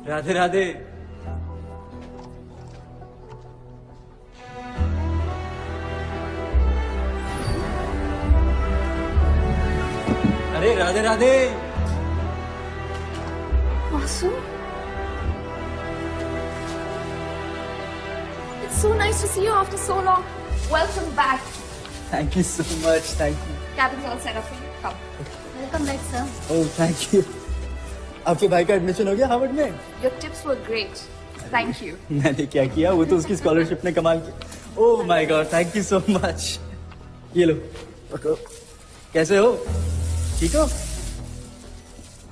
राधे राधे। अरे Radhe Radhe. Vasu? It's so nice to see you after so long. Welcome back. Thank you so much. Thank you. Cabin's all set up for you. Come. Welcome back, sir. Oh, thank you. आपके भाई का admission हो गया Harvard में? Your tips were great. Thank you. मैंने क्या किया, वो तो उसकी स्कॉलरशिप ने कमाल किया। Oh my God, thank you so much. ये लो पकड़ो। कैसे हो? ठीक हो?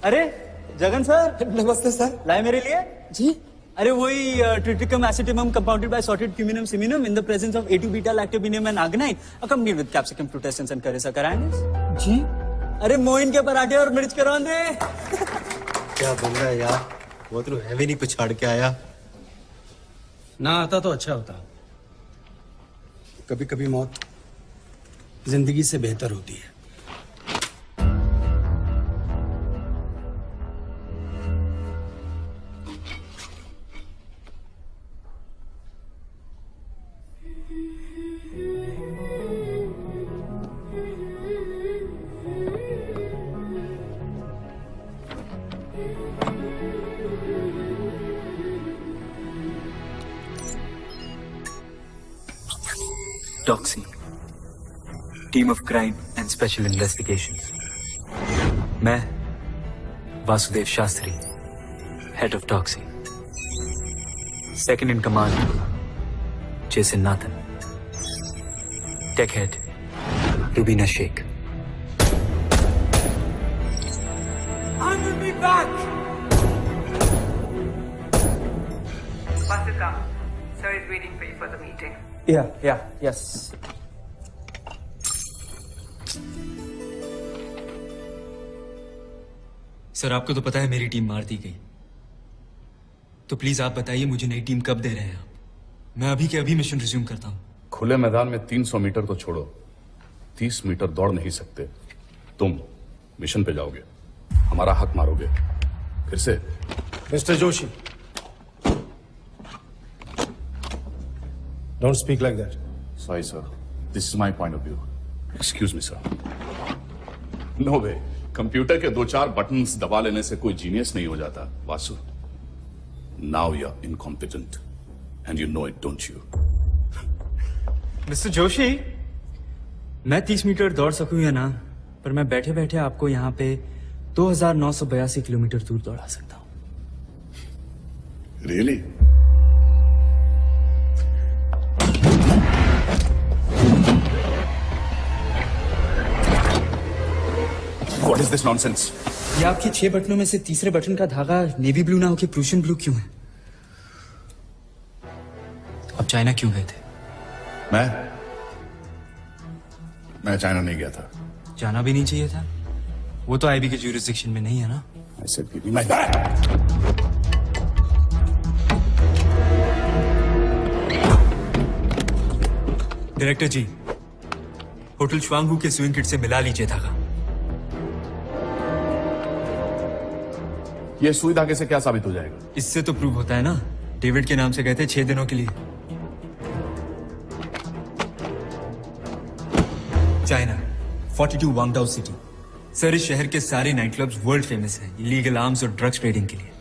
अरे जगन सर। नमस्ते सर। लाए मेरे लिए? जी। अरे वही triticum aestivum compounded by sorted cuminum cyminum in the presence of A2 beta lactobinium and arginine accompanied with capsicum frutescens and caressa carinis. जी। अरे मोइन के पराठे और मिर्च करौंदे। क्या बन रहा है यार, वो तो हैवी नहीं पछाड़ के आया। ना आता तो अच्छा होता। कभी कभी मौत जिंदगी से बेहतर होती है। Doxy, Team of Crime and Special Investigations. मैं Vasudev Shastri, Head of Doxy. Second in command, Jason Nathan. Tech Head, Rubina Sheikh. I will be back. Vasudha, sir is waiting for you for the meeting. Yeah, yes. Sir आपको तो पता है मेरी team मार दी गई, तो please आप बताइए मुझे नई टीम कब दे रहे हैं आप? मैं अभी के अभी मिशन रिज्यूम करता हूँ। खुले मैदान में 300 मीटर तो छोड़ो, 30 मीटर दौड़ नहीं सकते। तुम मिशन पे जाओगे, हमारा हक मारोगे। फिर से mister Joshi, don't speak like that. Sorry sir, this is my point of view. Excuse me sir. No way, computer के 2-4 बटन्स दबा लेने से कोई जीनियस नहीं हो जाता Vasu. Now you are incompetent and you know it, don't you? Mister Joshi, मैं 30 metre दौड़ सकूं या ना, पर मैं बैठे बैठे आपको यहाँ पे 2982 किलोमीटर दूर दौड़ा सकता हूँ। Really? What is this nonsense? ये आपके 6 बटनों में से तीसरे बटन का धागा नेवी ब्लू ना होके प्रूशियन ब्लू क्यों है? आप चाइना क्यों गए थे? मैं चाइना नहीं गया था। जाना भी नहीं चाहिए था, वो तो आईबी के ज्यूरिसडिक्शन में नहीं है ना। I said give me my bag. Director ji, hotel श्वांगू के स्विंग किट से मिला लीजिए धागा। ये सुई धागे से क्या साबित हो जाएगा? इससे तो प्रूव होता है ना, डेविड के नाम से गए थे 6 दिनों के लिए चाइना, 42 वांगडाओ सिटी। सर इस शहर के सारे नाइट क्लब्स वर्ल्ड फेमस हैं इलीगल आर्म्स और ड्रग्स ट्रेडिंग के लिए।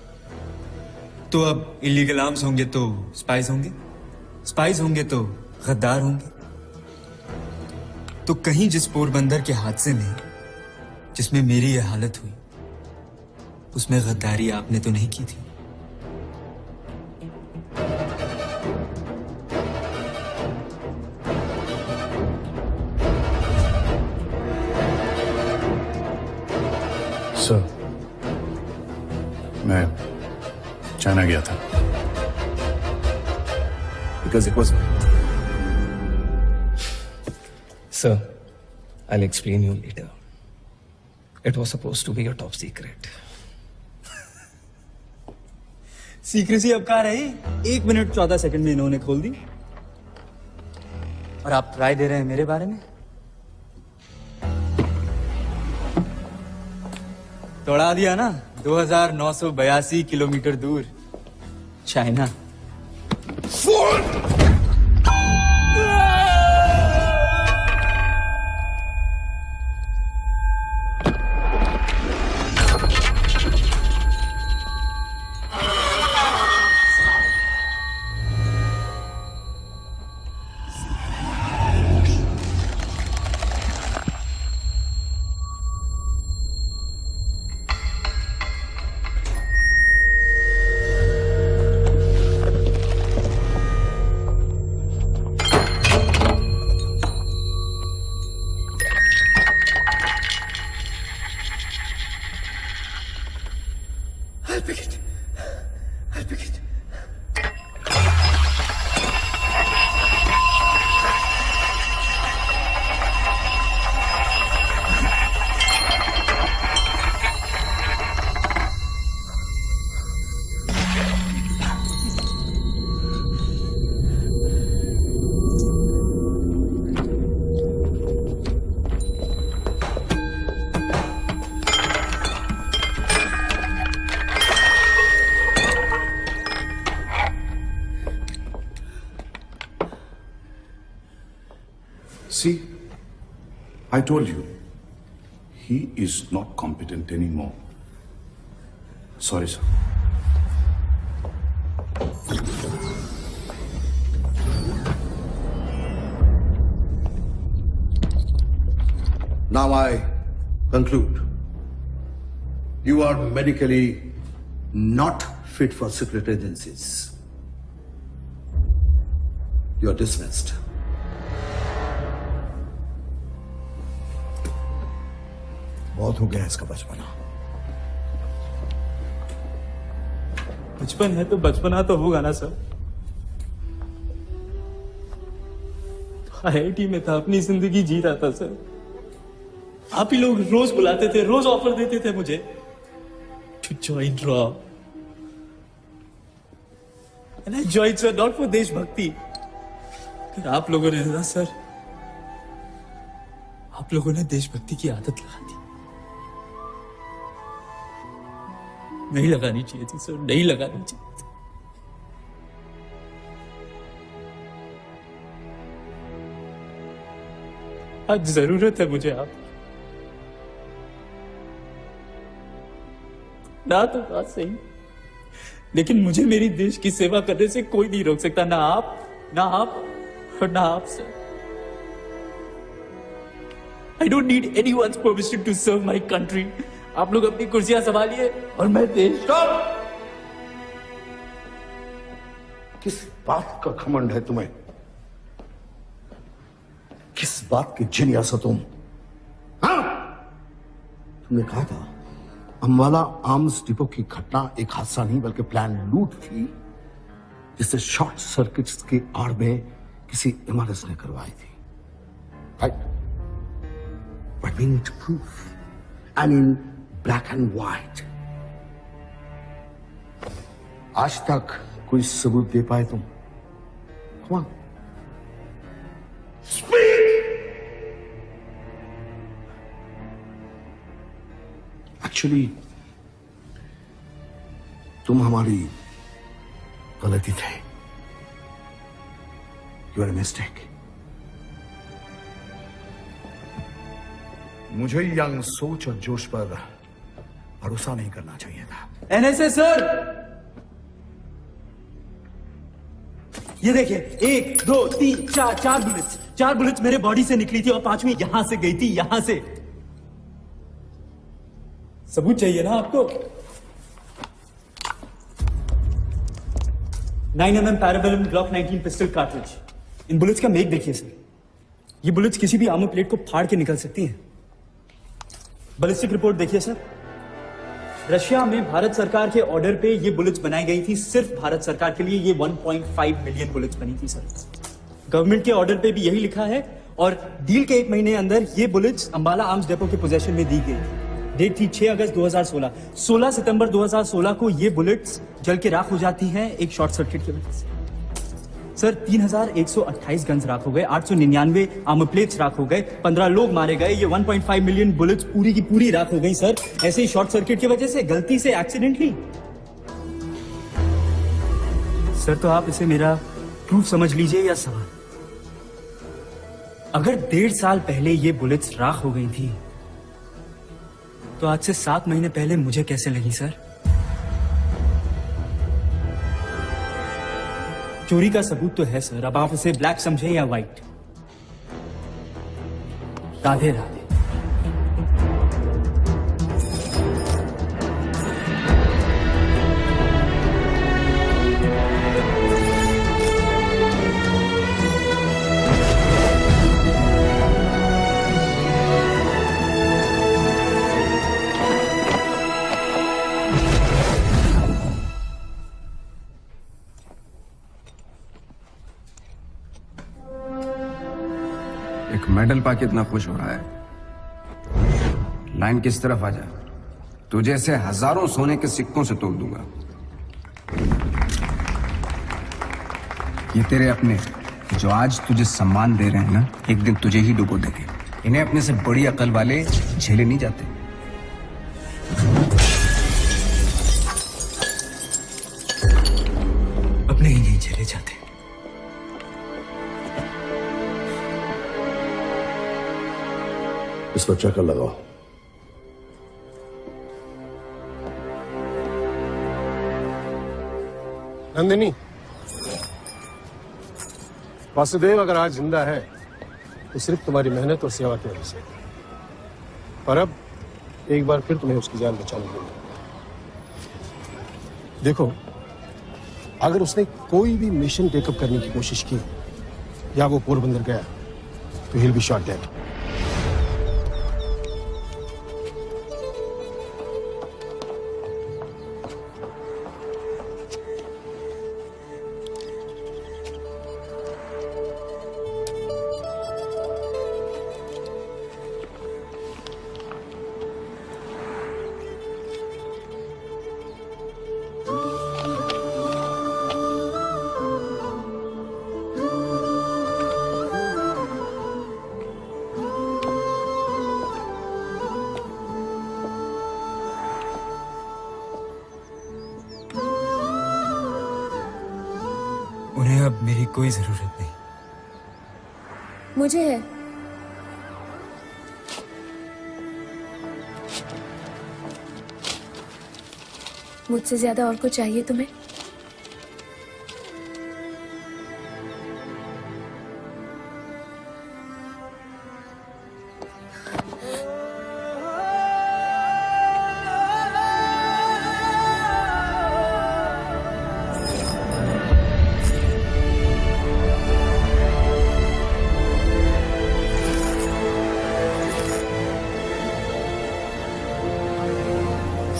तो अब इलीगल आर्म्स होंगे तो स्पाइस होंगे, स्पाइस होंगे तो गद्दार होंगे। तो कहीं जिस पोरबंदर के हादसे में जिसमें मेरी यह हालत हुई, उसमें गद्दारी आपने तो नहीं की थी? सर, मैं चाइना गया था because it was Sir, I'll explain you later. It was supposed to be a top secret. Secrecy अब कहाँ रही? 1 मिनट 14 सेकंड में इन्होंने खोल दी, और आप राय दे रहे हैं मेरे बारे में? दौड़ा दिया ना 2982 किलोमीटर दूर। China. I'll pick it. I'll pick it. See, I told you, he is not competent anymore. Sorry, sir. Now I conclude. You are medically not fit for secret agencies. You are dismissed. बहुत हो गया इसका बचपना। बचपन है तो बचपना तो होगा ना सर। आईआईटी में था, अपनी जिंदगी जी रहा था सर। आप ही लोग रोज बुलाते थे, रोज ऑफर देते थे मुझे टू जॉइन रॉ, and I join sir not for देशभक्ति। फिर आप लोगों ने ना सर, आप लोगों ने देशभक्ति की आदत लगा दी। नहीं लगानी चाहिए थी सर, नहीं लगानी चाहिए थी। आज जरूरत है मुझे आप ना, तो बात सही, लेकिन मुझे मेरी देश की सेवा करने से कोई नहीं रोक सकता, ना आप, ना आप और ना आप sir. I don't need anyone's permission to serve my country. आप लोग अपनी कुर्सियां संभालिए और मैं देश। किस बात का घमंड है तुम्हें? किस बात के जीनियस हो तुम? हाँ? तुमने कहा था अंबाला आर्म्स डिपो की घटना एक हादसा नहीं बल्कि प्लान लूट थी, जिसे शॉर्ट सर्किट्स की आड़ में किसी इमारत ने करवाई थी। Right? But we need proof. I mean, black and white. आज तक कोई सबूत दे पाए तुम? Come on. Speak! Actually, तुम हमारी गलती थे। You are a mistake. मुझे यंग सोच और जोश पर भरोसा नहीं करना चाहिए था। एनएसए सर, ये देखिए, 1 2 3 4 चार बुलेट्स मेरे बॉडी से निकली थी और 5वीं यहां से गई थी, यहां से। सबूत चाहिए ना आपको? 9mm parabellum glock 19 pistol cartridge. इन बुलेट्स का मेक देखिए सर, ये बुलेट्स किसी भी आर्मर प्लेट को फाड़ के निकल सकती हैं। बैलिस्टिक रिपोर्ट देखिए सर, रशिया में भारत सरकार के ऑर्डर पे ये बुलेट्स बनाई गई थी, सिर्फ भारत सरकार के लिए। ये 1.5 मिलियन बुलेट्स बनी थी सर। गवर्नमेंट के ऑर्डर पे भी यही लिखा है, और डील के 1 महीने अंदर ये बुलेट्स अंबाला आर्म्स डेपो के पोजेशन में दी गई। डेट थी 6 अगस्त 2016। 16 सितंबर 2016 को ये बुलेट्स जल के राख हो जाती हैं एक शॉर्ट सर्किट की वजह से। सर 3128 गन्स राख हो गए, 899 आर्मर प्लेट्स राख हो गए, 15 लोग मारे गए। ये 1.5 मिलियन बुलेट्स पूरी की पूरी राख हो गई सर, ऐसे ही शॉर्ट सर्किट की वजह से, गलती से, एक्सीडेंटली। सर तो आप इसे मेरा प्रूफ समझ लीजिए या सवाल। अगर 1.5 साल पहले ये बुलेट्स राख हो गई थी तो आज से 7 महीने पहले मुझे कैसे लगी सर? चोरी का सबूत तो है सर, अब आप इसे ब्लैक समझे या व्हाइट। राधे राधे। एक मेडल पाके इतना खुश हो रहा है, लाइन किस तरफ आ जा, तुझे से हजारों सोने के सिक्कों से तोड़ दूंगा। ये तेरे अपने जो आज तुझे सम्मान दे रहे हैं ना, एक दिन तुझे ही डुबो देंगे। इन्हें अपने से बड़ी अकल वाले झेले नहीं जाते। अपने ही नहीं झेले जाते। इस पर चक्कर लगाओ। नंदिनी, वासुदेव अगर आज जिंदा है तो सिर्फ तुम्हारी मेहनत और सेवा की वजह से, पर अब एक बार फिर तुम्हें उसकी जान बचानी होगी। देखो, अगर उसने कोई भी मिशन टेकअप करने की कोशिश की या वो पोरबंदर गया तो he'll be shot dead। उन्हें अब मेरी कोई जरूरत नहीं। मुझे है। मुझसे ज्यादा और कुछ चाहिए तुम्हें?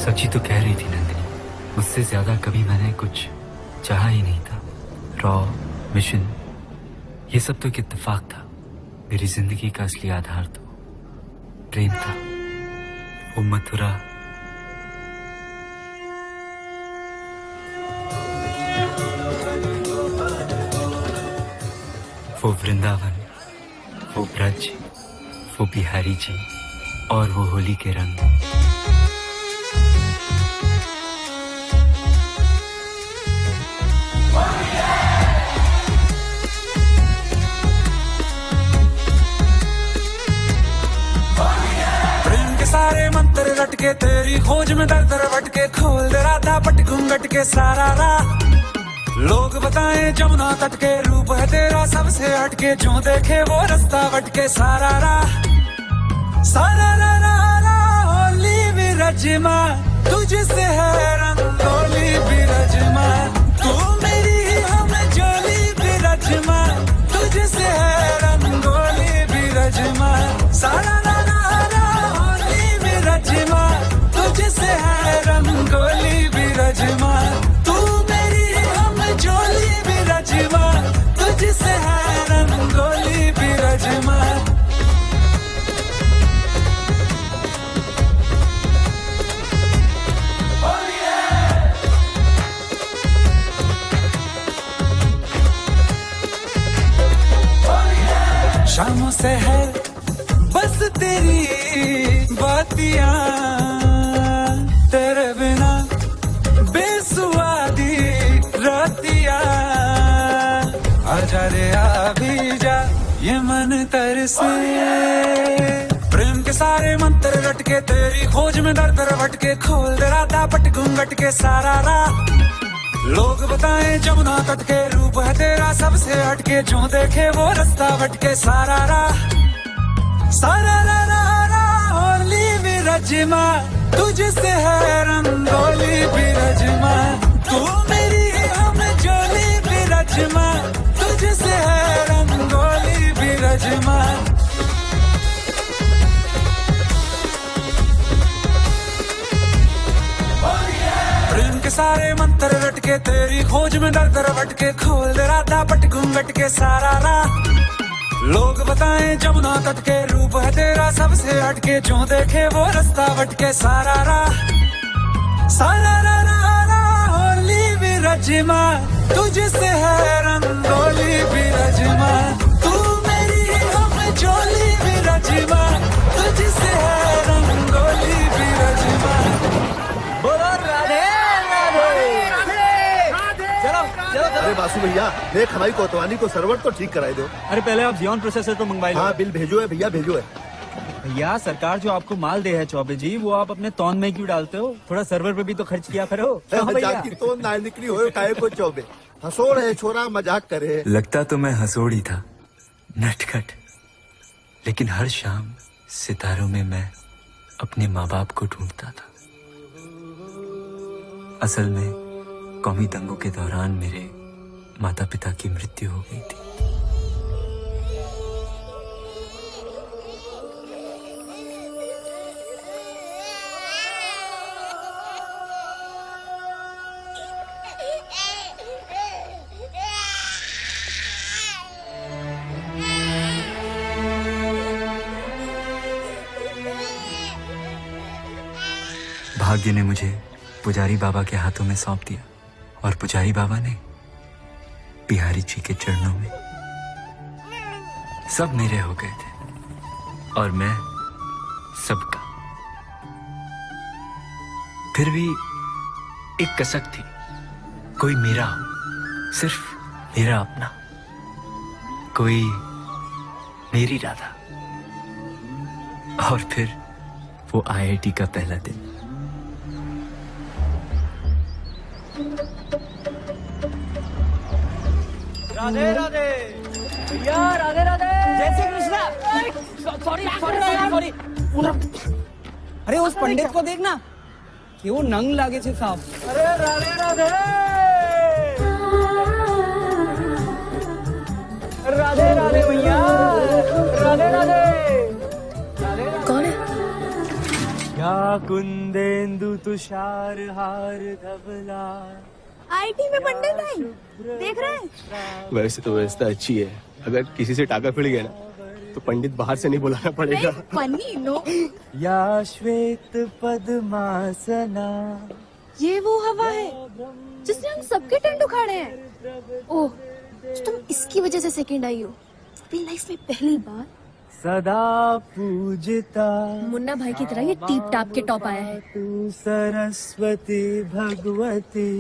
सच्ची तो कह रही थी नंदिनी, उससे ज्यादा कभी मैंने कुछ चाहा ही नहीं था। रॉ मिशन ये सब तो एक इत्तेफाक था। मेरी जिंदगी का असली आधार तो प्रेम था। वो मथुरा, वो वृंदावन, वो ब्रज, वो बिहारी जी और वो होली के रंग। सारे मंत्र रटके तेरी खोज में दर दर भटके, खोल दे राधा पट घूंघट के सारा राह। लोग बताएं जमुना तट के, रूप है तेरा सबसे हटके, जो देखे वो रास्ता भटके सारा राह। सारा रा रा रा होली विरजमा, तुझसे है रंगोली विरजमा, तू मेरी हम जोली विरजमा, तुझसे है रंगोली विरजमा। सारा रा रा रा विरजमा, तुझसे है रंगोली विरजमा, तू मेरी हम जोली विरजमा, तुझसे है रंगोली विरजमा। शामों से है बस तेरी बातियां, तेरे बिना बेसुआदी रतिया आजा रे आ भी जा ये मन तरसे प्रेम के सारे मंत्र रट के तेरी खोज में दर दर भटके खोल दे राधा पट घूंघट के सारा राह लोग बताएं जमुना तट के रूप है तेरा सबसे हटके जो देखे वो रास्ता भटके सारा राह होली विरजमा तुझसे है रंगोली विरजमा तू मेरी हम जोली विरजमा तुझसे है रंगोली विरजमा प्रेम के सारे मंत्र रट के तेरी खोज में दर दर भटके खोल दे राधा पट घूंघट के सारा राह लोग बताएं जमुना तट के रूप है तेरा सबसे हटके जो देखे वो रास्ता भटके सारा राह होली विरजमा तुझसे है रंगोली विरजमा तू मेरी हम जोली विरजमा तुझसे है रंगोली विरजमा बोलो राधे अरे बासु भैया देख हमारी कोतवाली को सर्वर तो ठीक कराई दो। अरे पहले आप जियोन प्रोसेसर तो मंगवाई लो। हाँ बिल भेजो है भैया भेजो है। भैया सरकार जो आपको माल दे है चौबे जी वो आप अपने तौन में क्यों डालते हो? थोड़ा सर्वर पे भी तो खर्च किया करो। जाकी तो ना निकली हो काहे को चौबे हंसोड़ है छोरा मजाक करे। लगता तो मैं हंसोड़ ही था, नटखट, लेकिन हर शाम सितारों में मैं अपने माँ बाप को ढूंढता था। असल में कौमी दंगों के दौरान मेरे माता पिता की मृत्यु हो गई थी। भाग्य ने मुझे पुजारी बाबा के हाथों में सौंप दिया और पुजारी बाबा ने बिहारी जी के चरणों में। सब मेरे हो गए थे और मैं सबका। फिर भी एक कसक थी, कोई मेरा हो, सिर्फ मेरा अपना, कोई मेरी राधा। और फिर वो IIT का पहला दिन। राधे राधे भैया, राधे राधे, जय श्री कृष्णा। सॉरी। अरे उस पंडित को देखना केवो नंग लागे छे साहब। अरे राधे राधे राधे राधे भैया, राधे राधे। कौन है? या कुंदेंदु तुषार हार धवला। आईटी में पंडित आई, देख रहे हैं? वैसे तो व्यवस्था अच्छी है, अगर किसी से टाका फिर गया ना तो पंडित बाहर से नहीं बुलाना पड़ेगा। Funny no. या श्वेत पद्मासना। ये वो हवा है जिसने हम सबके टेंट उखाड़े हैं। ओह, तो तुम इसकी वजह से सेकंड आई हो। अपनी लाइफ में पहली बार सदा पूजता मुन्ना भाई की तरह ये टीप टाप के टॉप आया है। तू सरस्वती भगवती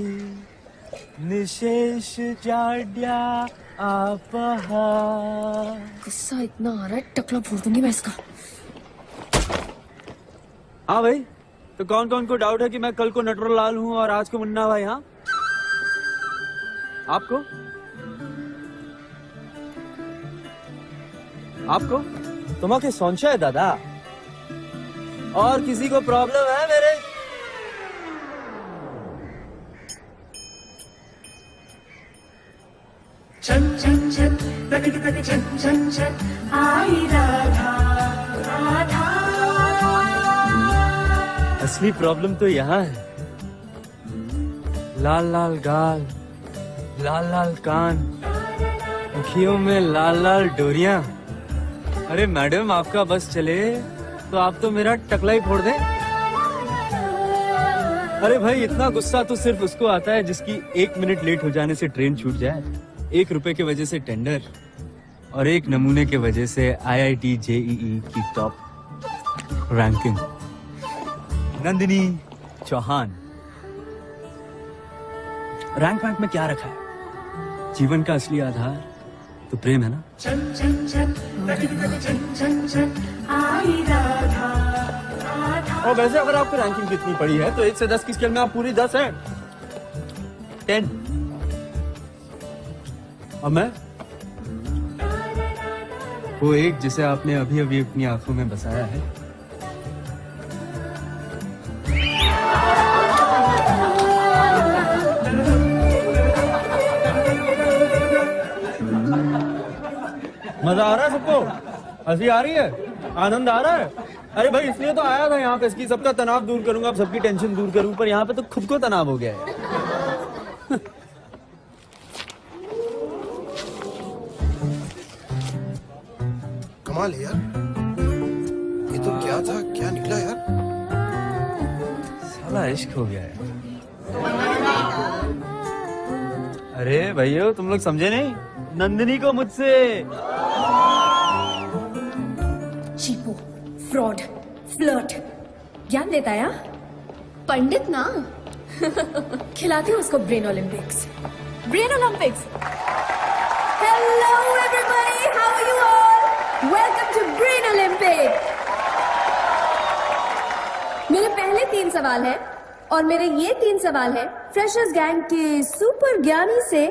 निशेष जाड्या आपहा। गुस्सा इतना आ रहा है, टकला फोड़ दूंगी मैं इसका। हाँ भाई, तो कौन कौन को डाउट है कि मैं कल को नटवर लाल हूँ और आज को मुन्ना भाई? हाँ, आपको तुम्हारे संशय दादा? और किसी को प्रॉब्लम है मेरे? छन छन छन तक तक छन छन छन आई राधा राधा। असली प्रॉब्लम तो यहाँ है। लाल लाल गाल, लाल लाल कान, आँखियों में लाल लाल डोरियां। अरे मैडम, आपका बस चले तो आप तो मेरा टकला ही फोड़ दें। अरे भाई, इतना गुस्सा तो सिर्फ उसको आता है जिसकी 1 मिनट लेट हो जाने से ट्रेन छूट जाए, 1 रुपए की वजह से टेंडर और 1 नमूने की वजह से IIT JEE की top ranking. Nandini Chauhan, rank वैंक में क्या रखा है? जीवन का असली आधार तो प्रेम है ना? और वैसे अगर आपको रैंकिंग कितनी पड़ी है तो 1 से 10 की स्केल में आप पूरी 10 है। 10। और मैं वो एक जिसे आपने अभी अभी अपनी आंखों में बसाया है। मजा आ रहा है सबको? हंसी आ रही है? आनंद आ रहा है? अरे भाई इसलिए तो आया था यहाँ पे, इसकी सबका तनाव दूर करूंगा, सबकी टेंशन दूर करूं, पर यहाँ पे तो खुद को तनाव हो गया है। कमाल है यार, ये तो क्या था, क्या निकला यार? साला इश्क हो गया है। अरे भैया तुम लोग समझे नहीं, नंदिनी को मुझसे। चीपो, फ्रॉड, फ्लर्ट, ज्ञान देता है पंडित ना। खिलाती हूँ उसको brain Olympics. Brain Olympics. Hello everybody, how are you all? Welcome to brain Olympic. मेरे पहले 3 सवाल हैं और मेरे ये 3 सवाल हैं फ्रेशर्स गैंग के सुपर ज्ञानी से